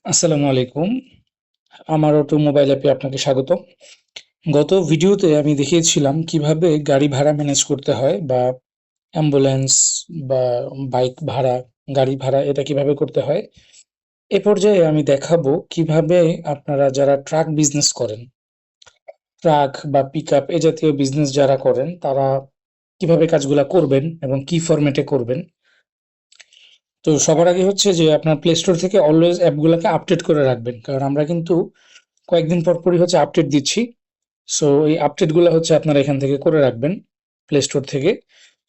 আসসালামু আলাইকুম। আমার অটোমোবাইল অ্যাপে আপনাকে স্বাগত। গত ভিডিওতে আমি দেখিয়েছিলাম কিভাবে গাড়ি ভাড়া ম্যানেজ করতে হয় বা অ্যাম্বুলেন্স বা বাইক ভাড়া, গাড়ি ভাড়া এটা কিভাবে করতে হয়। এ পর্যায়ে আমি দেখাবো কিভাবে আপনারা যারা ট্রাক বিজনেস করেন, ট্রাক বা পিকআপ এ জাতীয় বিজনেস যারা করেন তারা কিভাবে কাজগুলা করবেন এবং কি ফরম্যাটে করবেন। তো সবার আগে হচ্ছে যে আপনার প্লে স্টোর থেকে অলওয়েজ অ্যাপগুলোকে আপডেট করে রাখবেন। কারণ আমরা কিন্তু কয়েকদিন পরপরই হচ্ছে আপডেট দিচ্ছি। সো এই আপডেটগুলো হচ্ছে আপনারা এখান থেকে করে রাখবেন প্লে স্টোর থেকে।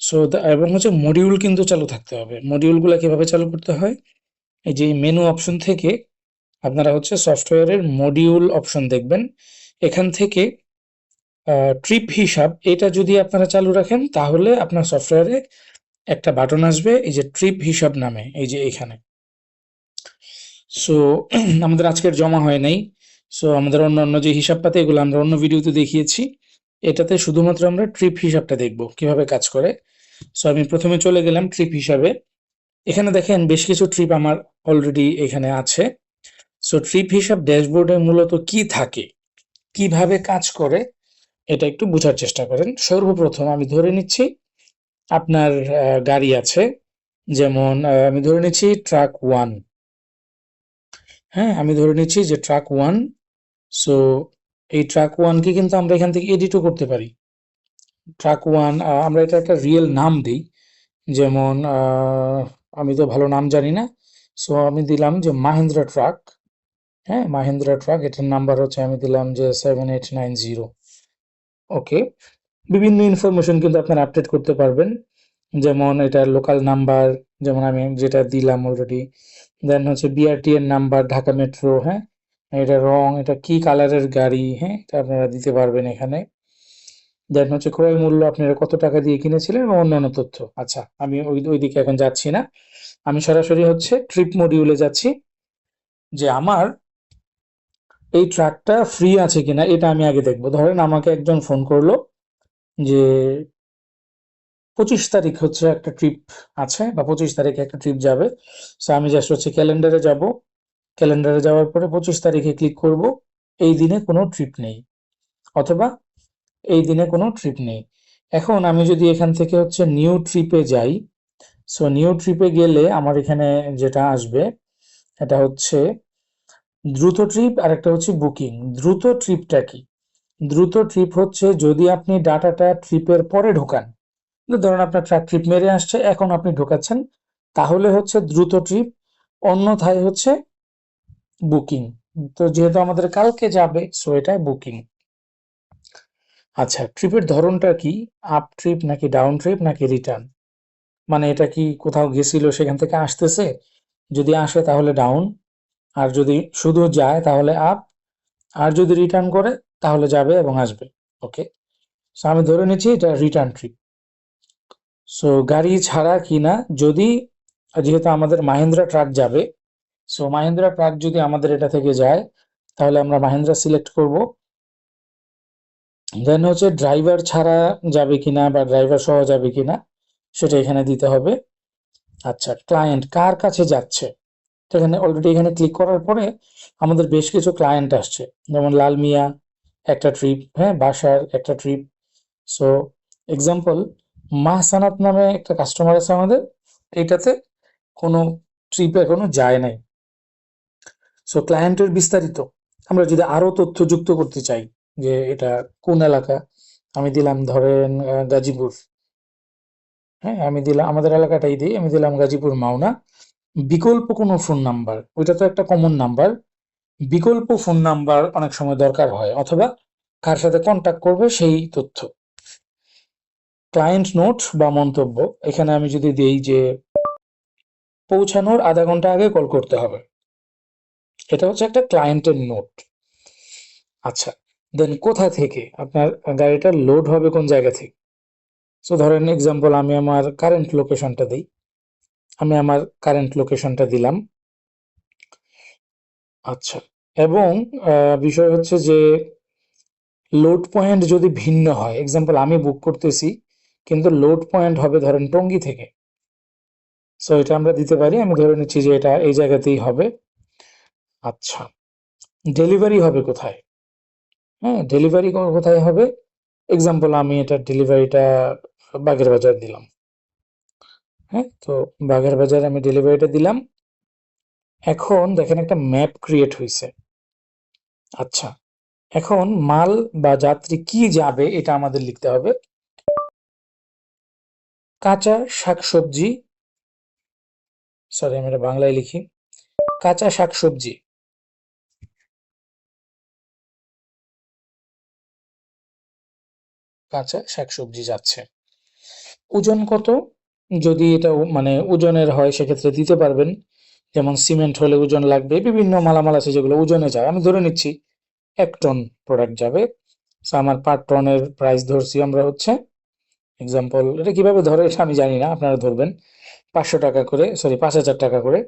সো এবং হচ্ছে মডিউল কিন্তু চালু থাকতে হবে। মডিউলগুলো কিভাবে চালু করতে হয়? এই যে মেনু অপশন থেকে আপনারা হচ্ছে সফটওয়্যারের মডিউল অপশন দেখবেন। এখান থেকে ট্রিপ হিসাব এটা যদি আপনারা চালু রাখেন তাহলে আপনার সফটওয়্যারে একটা বাটন আসবে এই যে ট্রিপ হিসাব নামে, এই যে এখানে। সো আমাদের আজকের জমা হয় নাই। সো আমাদের অন্যান্য যে হিসাবপাতি এগুলো আমরা অন্য ভিডিওতে দেখিয়েছি। এটাতে শুধুমাত্র আমরা ট্রিপ হিসাবটা দেখব কিভাবে কাজ করে। সো আমি প্রথমে চলে গেলাম ট্রিপ হিসাবে। এখানে দেখেন বেশ কিছু ট্রিপ আমার অলরেডি এখানে আছে। সো ট্রিপ হিসাব ড্যাশবোর্ডে মূলত কি থাকে, কিভাবে কাজ করে এটা একটু বোঝার চেষ্টা করেন। সর্বপ্রথম আমি ধরে নিচ্ছি আপনার গাড়ি আছে, যেমন আমি ধরে নিচ্ছি ট্রাক ওয়ান। হ্যাঁ, আমি ধরে নিচ্ছি যে ট্রাক ওয়ান। সো এই ট্রাক ওয়ানকে কিন্তু আমরা এখান থেকে এডিটও করতে পারি। ট্রাক ওয়ান আমরা এটা একটা রিয়েল নাম দিই, যেমন আমি তো ভালো নাম জানি না। সো আমি দিলাম যে মাহিন্দ্রা ট্রাক। হ্যাঁ, মাহিন্দ্রা ট্রাক, এটার নাম্বার হচ্ছে আমি দিলাম যে 7890। ওকে, বিভিন্ন ইনফরমেশন কিন্তু আপনারা আপডেট করতে পারবেন, যেমন এটার লোকাল নাম্বার, যেমন আমি যেটা দিলাম অলরেডি। দেন হচ্ছে বিআরটি এর নাম্বার, ঢাকা মেট্রো। হ্যাঁ, এটা রং, এটা কি কালারের গাড়ি, হ্যাঁ এটা আপনারা দিতে পারবেন এখানে। দেন হচ্ছে ক্রয় মূল্য, আপনারা কত টাকা দিয়ে কিনেছিলেন এবং অন্যান্য তথ্য। আচ্ছা, আমি ওইদিকে এখন যাচ্ছি না, আমি সরাসরি হচ্ছে ট্রিপ মডিউলে যাচ্ছি, যে আমার এই ট্রাকটা ফ্রি আছে কিনা এটা আমি আগে দেখবো। ধরেন আমাকে একজন ফোন করলো যে 25 তারিখ হচ্ছে একটা ট্রিপ আছে বা 25 তারিখে একটা ট্রিপ যাবে। সো আমি জাস্ট হচ্ছে ক্যালেন্ডারে যাব। ক্যালেন্ডারে যাওয়ার পরে 25 তারিখে ক্লিক করব। এই দিনে কোনো ট্রিপ নেই, অথবা এই দিনে কোনো ট্রিপ নেই। এখন আমি যদি এখান থেকে হচ্ছে নিউ ট্রিপে যাই, সো নিউ ট্রিপে গেলে আমার এখানে যেটা আসবে এটা হচ্ছে দ্রুত ট্রিপ আর একটা হচ্ছে বুকিং। দ্রুত ট্রিপটা কি? দ্রুত ট্রিপ হচ্ছে যদি আপনি ডাটাটা ট্রিপের পরে ঢোকান, ধরুন আপনার ট্রাক ট্রিপ মেরে আসছে এখন আপনি ঢোকাচ্ছেন, তাহলে হচ্ছে দ্রুত ট্রিপ। অন্যথায় হচ্ছে বুকিং। তো যেহেতু আমাদের কালকে যাবে, সো এটা বুকিং। আচ্ছা, ট্রিপের ধরনটা কি? আপ ট্রিপ নাকি ডাউন ট্রিপ নাকি রিটার্ন? মানে এটা কি কোথাও গেছিল সেখান থেকে আসতেছে? যদি আসে তাহলে ডাউন, আর যদি শুধু যায় তাহলে আপ, আর যদি রিটার্ন করে তাহলে যাবে এবং আসবে। ওকে, সো আমি ধরে নিচ্ছি এটা রিটার্ন ট্রিপ। সো গাড়ি ছাড়া কিনা, যদি যেহেতু আমাদের মাহিন্দ্রা ট্রাক যাবে, সো মাহিন্দ্রা ট্রাক যদি আমাদের এটা থেকে যায় তাহলে আমরা মাহিন্দ্রা সিলেক্ট করব। দেন হচ্ছে ড্রাইভার ছাড়া যাবে কিনা বা ড্রাইভার সহ যাবে কিনা সেটা এখানে দিতে হবে। আচ্ছা, ক্লায়েন্ট কার কাছে যাচ্ছে, তো এখানে অলরেডি এখানে ক্লিক করার পরে আমাদের বেশ কিছু ক্লায়েন্ট আসছে, যেমন লাল মিয়া একটা ট্রিপ, হ্যাঁ বাসার একটা ট্রিপ। সো এক্সাম্পল, মাহসানাত নামে একটা কাস্টমার আছে আমাদের, এইটাতে কোনো ট্রিপ এখনো যায় নাই। সো ক্লায়েন্টের বিস্তারিত আমরা যদি আরো তথ্য যুক্ত করতে চাই, যে এটা কোন এলাকা, আমি দিলাম ধরেন গাজীপুর। হ্যাঁ, আমি দিলাম আমাদের এলাকাটাই দিই, আমি দিলাম গাজীপুর মাওনা। বিকল্প কোনো ফোন নাম্বার, ওইটা তো একটা কমন নাম্বার, বিকল্প ফোন নাম্বার অনেক সময় দরকার হয়, অথবা কার সাথে কন্ট্যাক্ট করবে সেই তথ্য। ক্লায়েন্ট নোট বা মন্তব্য, এখানে আমি যদি দেই যে পৌঁছানোর আধা ঘন্টা আগে কল করতে হবে, এটা হচ্ছে একটা ক্লায়েন্টের নোট। আচ্ছা, দেন কোথা থেকে আপনার গাড়িটা লোড হবে, কোন জায়গা থেকে। সো ধরেন এক্সাম্পল আমি আমার কারেন্ট লোকেশনটা দিই, আমি আমার কারেন্ট লোকেশনটা দিলাম। আচ্ছা, এবং বিষয় হচ্ছে যে লোড পয়েন্ট যদি ভিন্ন হয়, এক্সাম্পল আমি বুক করতেছি কিন্তু লোড পয়েন্ট হবে ধরেন টঙ্গী থেকে, সো এটা আমরা দিতে পারি। আমি ধরে নিচ্ছি যে এটা এই জায়গাতেই হবে। আচ্ছা, ডেলিভারি হবে কোথায়? হ্যাঁ, ডেলিভারি কোথায় হবে? এক্সাম্পল আমি এটা ডেলিভারিটা বাগের বাজার দিলাম। হ্যাঁ, তো বাগের বাজারে আমি ডেলিভারিটা দিলাম। এখন দেখেন একটা ম্যাপ ক্রিয়েট হয়েছে। আচ্ছা, এখন মাল বা যাত্রী কি যাবে এটা আমাদের লিখতে হবে। কাঁচা শাকসবজি, সরি আমি এটা বাংলায় লিখি, কাঁচা শাকসবজি, কাঁচা শাকসবজি যাচ্ছে। ওজন কত? যদি এটা মানে ওজনের হয় সেক্ষেত্রে দিতে পারবেন। যেমন সিমেন্ট হলে ওজন লাগবে, বিভিন্ন মালামাল আছে যেগুলো ওজনে যায়। আমি ধরে নিচ্ছি ১ টন প্রোডাক্ট যাবে। সো আমার পার টনের প্রাইস ধরছি আমরা হচ্ছে, এক্সাম্পল এটা কিভাবে ধরে এটা আমি জানি না, আপনারা ধরবেন ৫০০ টাকা করে, সরি ৫,০০০ টাকা করে।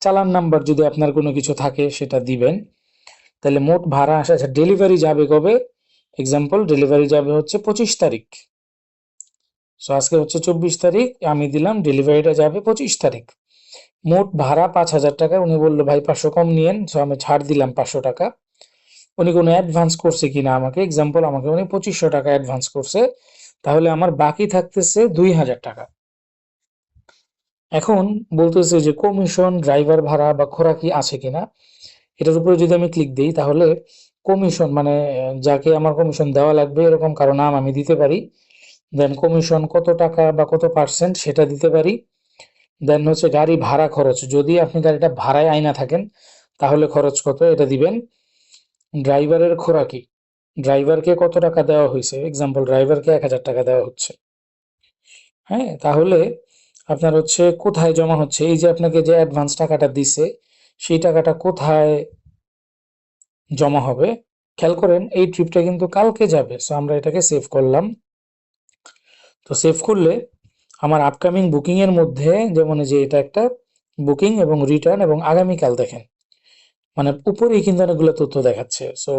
চালান নাম্বার যদি আপনার কোনো কিছু থাকে সেটা দিবেন। তাহলে মোট ভাড়া আসে। আচ্ছা, ডেলিভারি যাবে কবে? এক্সাম্পল ডেলিভারি যাবে হচ্ছে ২৫ তারিখ। সো আজকে হচ্ছে ২৪ তারিখ, আমি দিলাম ডেলিভারিটা যাবে ২৫ তারিখ। মোট ভাড়া ৫,০০০ টাকা। উনি বললো ভাই ৫০০ কম নিয়েন, সো আমি ছাড় দিলাম ৫০০ টাকা। উনি কোনো অ্যাডভান্স করছে কিনা আমাকে, এক্সাম্পল আমাকে উনি ২৫০০ টাকা অ্যাডভান্স করছে, তাহলে আমার বাকি থাকতেছে ২,০০০ টাকা। এখন বলতেছে যে কমিশন, ড্রাইভার ভাড়া বা খোরাকি আছে কিনা, এটার উপরে যদি আমি ক্লিক দিই তাহলে কমিশন মানে যাকে আমার কমিশন দেওয়া লাগবে এরকম কারো নাম আমি দিতে পারি। দেন কমিশন কত টাকা বা কত পার্সেন্ট সেটা দিতে পারি। দেন হচ্ছে গাড়ি ভাড়া খরচ, যদি আপনি গাড়িটা ভাড়ায় আইনা থাকেন তাহলে খরচ কত এটা দিবেন। ড্রাইভারের খোরাকি, ড্রাইভারকে কত টাকা দেওয়া হয়েছে, এক্সাম্পল ড্রাইভারকে ১,০০০ টাকা দেওয়া হচ্ছে। হ্যাঁ, তাহলে আপনার হচ্ছে কোথায় জমা হচ্ছে, এই যে আপনাকে যে অ্যাডভান্স টাকাটা দিছে সেই টাকাটা কোথায় জমা হবে। খেয়াল করেন এই ট্রিপটা কিন্তু কালকে যাবে, সো আমরা এটাকে সেভ করলাম। তো সেভ করলে আমার আপকামিং বুকিং এর মধ্যে, যেমন যে এটা একটা বুকিং এবং রিটার্ন এবং আগামীকাল দেখেন, মানে উপরেই কিন্তু অনেকগুলো তথ্য দেখাচ্ছে। সো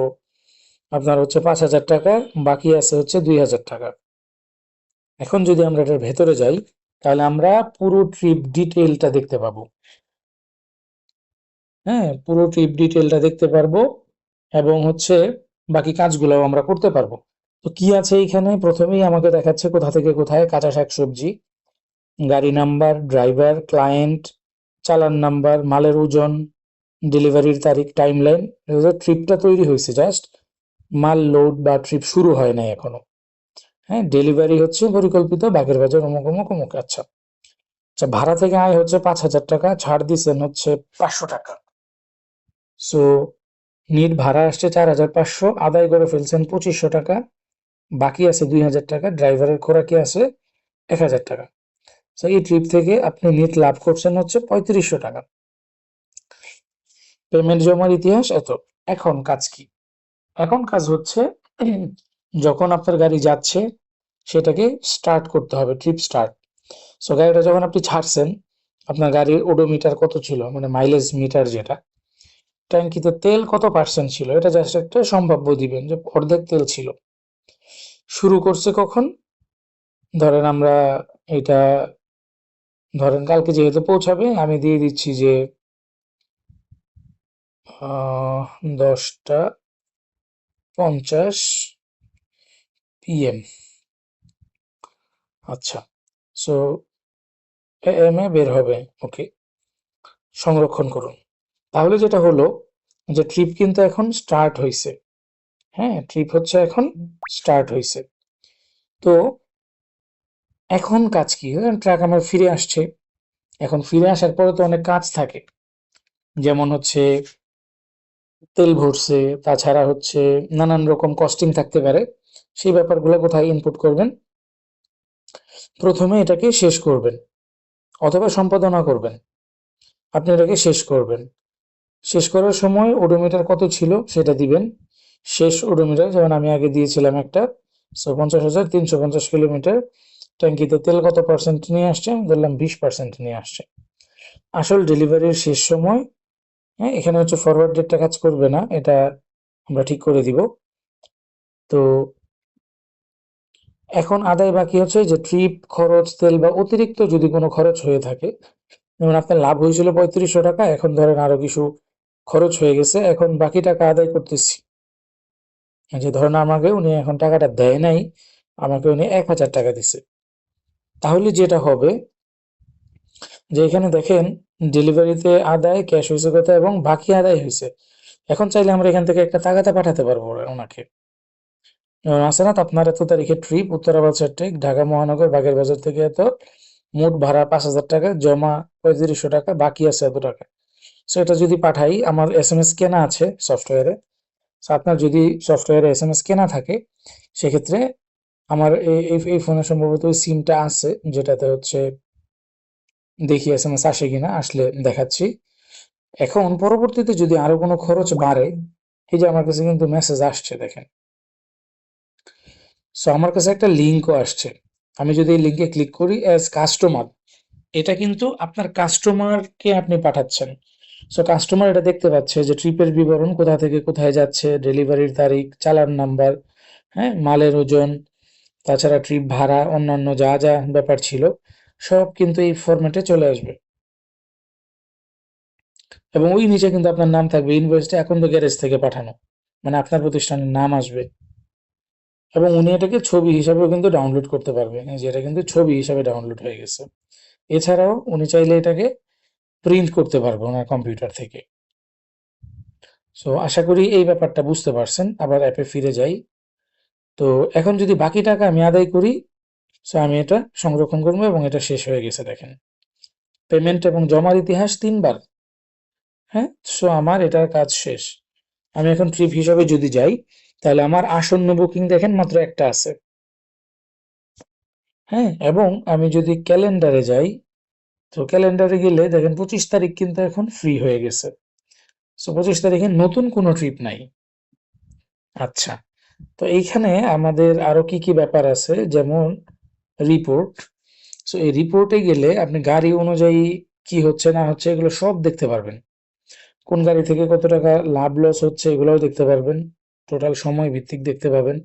আপনার হচ্ছে ৫,০০০ টাকা, বাকি আছে হচ্ছে ২,০০০ টাকা। এখন যদি আমরা এটার ভেতরে যাই তাহলে আমরা পুরো ট্রিপ ডিটেইলটা দেখতে পাবো। হ্যাঁ, পুরো ট্রিপ ডিটেইলটা দেখতে পারবো এবং হচ্ছে বাকি কাজগুলোও আমরা করতে পারবো। তো কি আছে এইখানে, প্রথমেই আমাকে দেখাচ্ছে কোথা থেকে কোথায় কাঁচা শাকসবজি, গাড়ি নাম্বার, ড্রাইভার, ক্লায়েন্ট, চালান নাম্বার, মালের ওজন, ডেলিভারির তারিখ, টাইমলাইন। ট্রিপটা তৈরি হয়েছে জাস্ট, মাল লোড বা ট্রিপ শুরু হয় নাই এখনো। হ্যাঁ, ডেলিভারি হচ্ছে পরিকল্পিত বাগের বাজার অমুক অমুক অমুক। আচ্ছা, আচ্ছা, ভাড়া থেকে আয় হচ্ছে ৫,০০০ টাকা, ছাড় দিচ্ছেন হচ্ছে ৫০০ টাকা। সো নিট ভাড়া আসছে ৪,৫০০, আদায় করে ফেলছেন ২৫০০ টাকা, বাকি আছে ২,০০০ টাকা, ড্রাইভারের খোরাকি আছে ১,০০০ টাকা। সো এই ট্রিপ থেকে আপনি নিট লাভ করছেন হচ্ছে ৩৫০০ টাকা। পেমেন্ট জমার ইতিহাস এত। এখন কাজ কি? এখন কাজ হচ্ছে যখন আপনার গাড়ি যাচ্ছে সেটাকে স্টার্ট করতে হবে, ট্রিপ স্টার্ট। সো গাড়িটা যখন আপনি ছাড়ছেন, আপনার গাড়ির ওডোমিটার কত ছিল, মানে মাইলেজ মিটার যেটা, ট্যাঙ্কিতে তেল কত পার্সেন্ট ছিল, এটা জাস্ট একটা সম্ভাব্য দিবেন যে অর্ধেক তেল ছিল। শুরু করছে কখন? ধরেন আমরা এটা, ধরেন কালকে যেহেতু পৌঁছাবে আমি দিয়ে দিচ্ছি যে 10:50 PM। আচ্ছা, সো AM এ বের হবে। ওকে, সংরক্ষণ করুন। তাহলে যেটা হলো যে ট্রিপ কিন্তু এখন স্টার্ট হয়েছে। হ্যাঁ, ট্রিপ হচ্ছে এখন স্টার্ট হয়েছে। তো এখন কাজ কি? ট্রাক আমার ফিরে আসছে। এখন ফিরে আসার পরে তো অনেক কাজ থাকে, যেমন হচ্ছে তেল ভরছে, তাছাড়া হচ্ছে নানান রকম কস্টিং থাকতে পারে। সেই ব্যাপারগুলো কোথায় ইনপুট করবেন? প্রথমে এটাকে শেষ করবেন অথবা সম্পাদনা করবেন। আপনি এটাকে শেষ করবেন। শেষ করার সময় ওডোমিটার কত ছিল সেটা দিবেন। শেষ ওডোমিটার যেমন আমি আগে দিয়েছিলাম একটা, সো ৫০,৩৫০ কিলোমিটার। ট্যাঙ্কিতে তেল কত পার্সেন্ট নিয়ে আসছে, ধরলাম ২০% নিয়ে আসছে। আসল ডেলিভারির শেষ সময়, হ্যাঁ এখানে হচ্ছে ফরওয়ার্ড ডেটটা কাজ করবে না, এটা আমরা ঠিক করে দিব। তো এখন আদায় বাকি হচ্ছে যে ট্রিপ খরচ, তেল বা অতিরিক্ত যদি কোনো খরচ হয়ে থাকে, যেমন আপনার লাভ হয়েছিল ৩৫০০ টাকা, এখন ধরেন আরো কিছু খরচ হয়ে গেছে, এখন বাকি টাকা আদায় করতেছি। যে ধরেন আমাকে উনি এখন টাকাটা দেয় নাই, আমাকে উনি 1000 টাকা দিছে। তাহলে যেটা হবে যে এখানে দেখেন ডেলিভারিতে আদায়, ক্যাশ হয়েছে কত এবং বাকি আদায় হয়েছে। এখন চাইলে আমরা এখান থেকে একটা তাগাদা পাঠাতে পারবো ওনাকে। আছে না, আপনার এত তারিখে ট্রিপ উত্তরাবাদ সেন্ট্রিক ঢাকা মহানগর বাগেরবাজার থেকে এত, মোট ভাড়া 5000 টাকা, জমা 3500 টাকা, বাকি আছে এত টাকা। সো এটা যদি পাঠাই, আমার SMS কেনা আছে সফটওয়্যারে। সো আপনার যদি সফটওয়্যারে SMS কেনা থাকে সেক্ষেত্রে আমার এই ফোনে সম্ভবত ওই সিমটা আছে, যেটাতে হচ্ছে দেখি SMS আসে কিনা, আসলে দেখাচ্ছি। এখন পরবর্তীতে যদি আরো কোনো খরচ বাড়ে, এই যে আমার কাছে কিন্তু মেসেজ আসছে দেখেন। সো আমার কাছে একটা লিঙ্কও আসছে। আমি যদি এই লিঙ্কে ক্লিক করি অ্যাজ কাস্টমার, এটা কিন্তু আপনার কাস্টমারকে আপনি পাঠাচ্ছেন। সো কাস্টমার এটা দেখতে পাচ্ছে যে ট্রিপের বিবরণ, কোথা থেকে কোথায় যাচ্ছে, ডেলিভারির তারিখ, চালান নাম্বার, হ্যাঁ, মালের ওজন, তাছাড়া ট্রিপ ভাড়া, অন্যান্য যা যা ব্যাপার ছিল সব কিন্তু এই ফরম্যাটে চলে আসবে। এবং ওই নিচে কিন্তু আপনার নাম থাকবে, ইনভয়েসটা এখন তো গ্যারেজ থেকে পাঠানো, মানে আপনার প্রতিষ্ঠানের নাম আসবে। এবং উনি এটাকে ছবি হিসাবেও কিন্তু ডাউনলোড করতে পারবে, যেটা কিন্তু ছবি হিসাবে ডাউনলোড হয়ে গেছে। এছাড়াও উনি চাইলে এটাকে প্রিন্ট করতে পারবে ওনার কম্পিউটার থেকে। সো আশা করি এই ব্যাপারটা বুঝতে পারছেন। আবার অ্যাপে ফিরে যাই। তো এখন যদি বাকি টাকা আমি আদায় করি, সো আমি এটা সংরক্ষণ করবো এবং এটা শেষ হয়ে গেছে দেখেন, পেমেন্ট এবং জমার ইতিহাস 3বার। হ্যাঁ, সো আমার এটার কাজ শেষ। আমি এখন ট্রিপ হিসাবে যদি যাই, তাহলে আমার আসন্ন বুকিং দেখেন মাত্র একটা আছে। হ্যাঁ, এবং আমি যদি ক্যালেন্ডারে যাই, তো ক্যালেন্ডারে গেলে দেখেন 25 তারিখ কিন্তু এখন ফ্রি হয়ে গেছে। সো 25 তারিখে নতুন কোনো ট্রিপ নাই। আচ্ছা, তো এইখানে আমাদের আরো কি কি ব্যাপার আছে, যেমন রিপোর্ট। সো এই রিপোর্টে গেলে আপনি গাড়ি অনুযায়ী কি হচ্ছে না হচ্ছে এগুলো সব দেখতে পারবেন। কোন গাড়ি থেকে কত টাকা লাভ লস হচ্ছে এগুলোও দেখতে পারবেন। টোটাল সময় ভিত্তিক দেখতে পাবেন।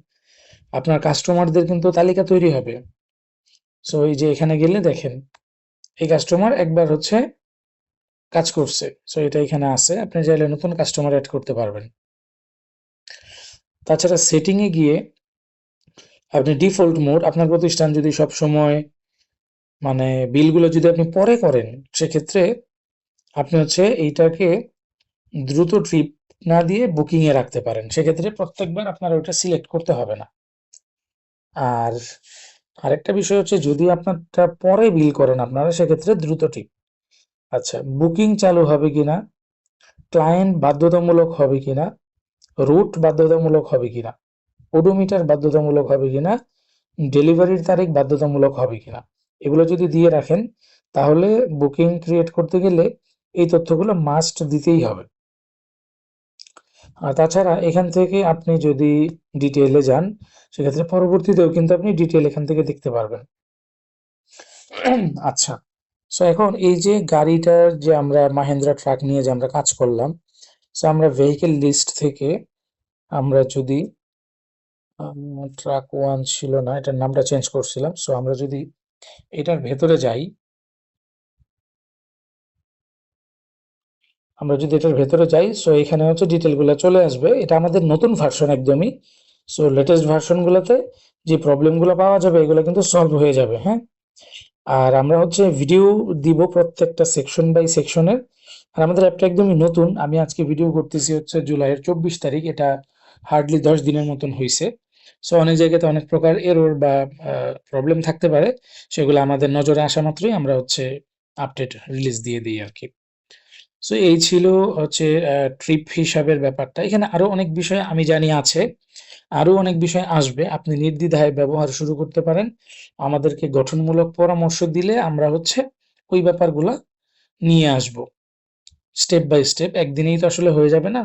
আপনার কাস্টমারদের কিন্তু তালিকা তৈরি হবে। সো এই যে এখানে গেলে দেখেন, এই কাস্টমার একবার হচ্ছে কাজ করছে, সো এটা এখানে আছে, আপনি চাইলে নতুন কাস্টমার অ্যাড করতে পারবেন। তাছাড়া সেটিং এ গিয়ে আপনি ডিফল্ট মোড, আপনার প্রতিষ্ঠান যদি সব সময় মানে বিলগুলো যদি আপনি পরে করেন, সেক্ষেত্রে আপনি হচ্ছে এইটাকে দ্রুত ট্রিপ না দিয়ে বুকিং এ রাখতে পারেন। সেক্ষেত্রে প্রত্যেকবার আপনার ওইটা সিলেক্ট করতে হবে না। আর আরেকটা বিষয় হচ্ছে, যদি আপনারটা পরে বিল করেন আপনারা, সেক্ষেত্রে দ্রুত ট্রিপ। আচ্ছা, বুকিং চালু হবে কিনা, ক্লায়েন্ট বাধ্যতামূলক হবে কিনা, রুট বাধ্যতামূলক হবে কিনা, ওডোমিটার বাধ্যতামূলক হবে কিনা, ডেলিভারির তারিখ বাধ্যতামূলক হবে কিনা, এগুলো যদি দিয়ে রাখেন, তাহলে বুকিং ক্রিয়েট করতে গেলে এই তথ্যগুলো মাস্ট দিতেই হবে। আর তাছাড়া এখান থেকে আপনি যদি ডিটেইলে যান, সেক্ষেত্রে পরবর্তীতেও কিন্তু আপনি ডিটেইল এখান থেকে দেখতে পারবেন। আচ্ছা, সো এখন এই যে গাড়িটার যে আমরা মাহেন্দ্রা ট্রাক নিয়ে যে আমরা কাজ করলাম, সো আমরা ভেহিকেল লিস্ট থেকে আমরা যদি ট্রাক 1 ছিল না, এটার নামটা চেঞ্জ করছিলাম। সো আমরা যদি এটার ভেতরে যাই, সো এখানে হচ্ছে ডিটেলগুলো চলে আসবে। এটা আমাদের নতুন ভার্সন একদমই। সো লেটেস্ট ভার্সনগুলোতে যে প্রবলেমগুলো পাওয়া যাবে এগুলো কিন্তু সলভ হয়ে যাবে। হ্যাঁ, আর আমরা হচ্ছে ভিডিও দিব প্রত্যেকটা সেকশন বাই সেকশনের। আর আমাদের অ্যাপটা একদমই নতুন। আমি আজকে ভিডিও করতেছি হচ্ছে জুলাইয়ের 24 তারিখ। এটা হার্ডলি 10 দিনের মতন হইছে। সো অনেক জায়গাতে অনেক প্রকার এরর বা প্রবলেম থাকতে পারে। সেগুলো আমাদের নজরে আসা মাত্রই আমরা হচ্ছে আপডেট রিলিজ দিয়ে দিই আরকি। সো এই ছিল হচ্ছে ট্রিপ হিসাবের ব্যাপারটা। এখানে আরো অনেক বিষয় আমি জানি আছে। আরো অনেক বিষয় আসবে। আপনি নির্দ্বিধায় ব্যবহার শুরু করতে পারেন। আমাদেরকে গঠনমূলক পরামর্শ দিলে আমরা হচ্ছে ওই ব্যাপারগুলা নিয়ে আসব। স্টেপ বাই স্টেপ, একদিনেই তো আসলে হয়ে যাবে না।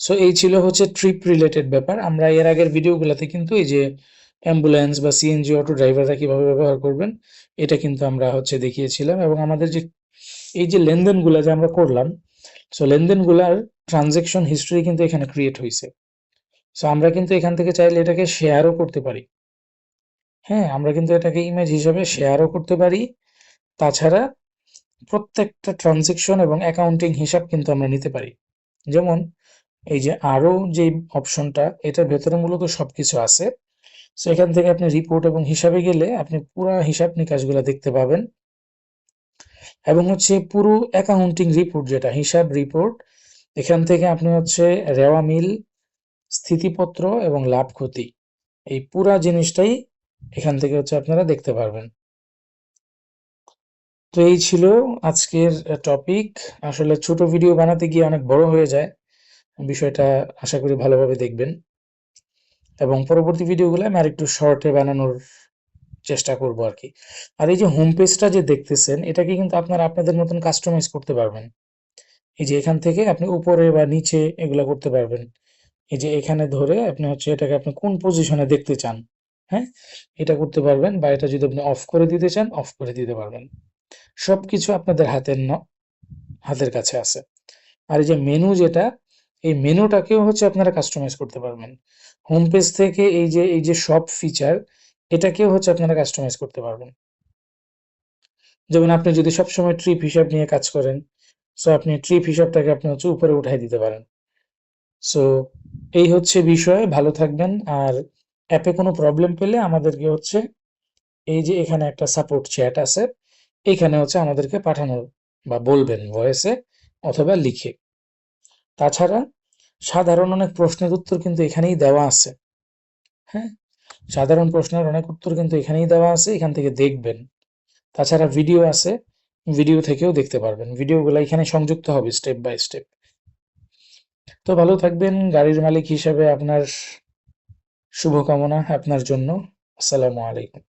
সো এই ছিল হচ্ছে ট্রিপ রিলেটেড ব্যাপার। আমরা এর আগের ভিডিওগুলাতে কিন্তু এই যে অ্যাম্বুলেন্স বা সিএনজি অটো ড্রাইভাররা কিভাবে ব্যবহার করবেন, এটা কিন্তু আমরা হচ্ছে দেখিয়েছিলাম। এবং আমাদের যে এই যে লেনদেনগুলা যে আমরা করলাম, সো লেনদেনগুলার ট্রানজেকশন হিস্ট্রি কিন্তু এখানে ক্রিয়েট হইছে। সো আমরা কিন্তু এখান থেকে চাইলে এটাকে শেয়ারও করতে পারি। হ্যাঁ, আমরা কিন্তু এটাকে ইমেজ হিসাবে শেয়ারও করতে পারি। তাছাড়া প্রত্যেকটা ট্রানজেকশন এবং অ্যাকাউন্টিং হিসাব কিন্তু আমরা নিতে পারি। যেমন এই যে আরো যে অপশনটা, এটার ভেতরে মূলত সবকিছু আছে। সো এখান থেকে আপনি রিপোর্ট এবং হিসাবে গেলে আপনি পুরো হিসাব নিকাশগুলো দেখতে পাবেন, এবং হচ্ছে পুরো অ্যাকাউন্টিং রিপোর্ট, যেটা হিসাব রিপোর্ট, এখান থেকে আপনি হচ্ছে রেওয়া মিল, স্থিতিপত্র এবং লাভ ক্ষতি, এই পুরা জিনিসটাই এখান থেকে হচ্ছে আপনারা দেখতে পারবেন। তো এই ছিল আজকের টপিক। আসলে ছোট ভিডিও বানাতে গিয়ে অনেক বড় হয়ে যায় বিষয়টা, আশা করি ভালোভাবে দেখবেন, এবং পরবর্তী ভিডিওগুলো আমি আরেকটু শর্টে বানানোর চেষ্টা করব আর কি। আর এই যে হোম পেজটা যে দেখতেছেন, এটাকে কিন্তু আপনারা আপনাদের মতন কাস্টমাইজ করতে পারবেন। এই যে এখান থেকে আপনি উপরে বা নিচে এগুলা করতে পারবেন। এই যে এখানে ধরে আপনি হচ্ছে এটাকে আপনি কোন পজিশনে দেখতে চান, হ্যাঁ, এটা করতে পারবেন, বা এটা যদি আপনি অফ করে দিতে চান অফ করে দিতে পারবেন। সবকিছু আপনাদের হাতের কাছে আছে। আর এই যে মেনু যেটা, এই মেনুটাকেও হচ্ছে আপনারা কাস্টমাইজ করতে পারবেন। হোম পেজ থেকে এই যে সব ফিচার, এটাকেও হচ্ছে আপনারা কাস্টমাইজ করতে পারবেন। যেমন আপনি যদি সবসময় ট্রিপ হিসাব নিয়ে কাজ করেন, সো আপনি ট্রিপ হিসাবটাকে আপনি হচ্ছে উপরে উঠাই দিতে পারেন। সো এই হচ্ছে বিষয়। ভালো থাকবেন। আর অ্যাপে কোনো প্রবলেম পেলে আমাদেরকে হচ্ছে এই যে এখানে একটা সাপোর্ট চ্যাট আছে, এখানে হচ্ছে আমাদেরকে পাঠানোর বা বলবেন ভয়েসে অথবা লিখে। তাছাড়া সাধারণ অনেক প্রশ্নের উত্তর কিন্তু এখানেই দেওয়া আছে। হ্যাঁ, সাধারণ প্রশ্নের অনেক উত্তর কিন্তু এখানেই দেওয়া আছে, এখান থেকে দেখবেন। তাছাড়া ভিডিও আছে, ভিডিও থেকেও দেখতে পারবেন। ভিডিওগুলো এখানে সংযুক্ত হবে স্টেপ বাই স্টেপ। তো ভালো থাকবেন। গাড়ির মালিক হিসাবে আপনার শুভকামনা আপনার জন্য। আসসালামু আলাইকুম।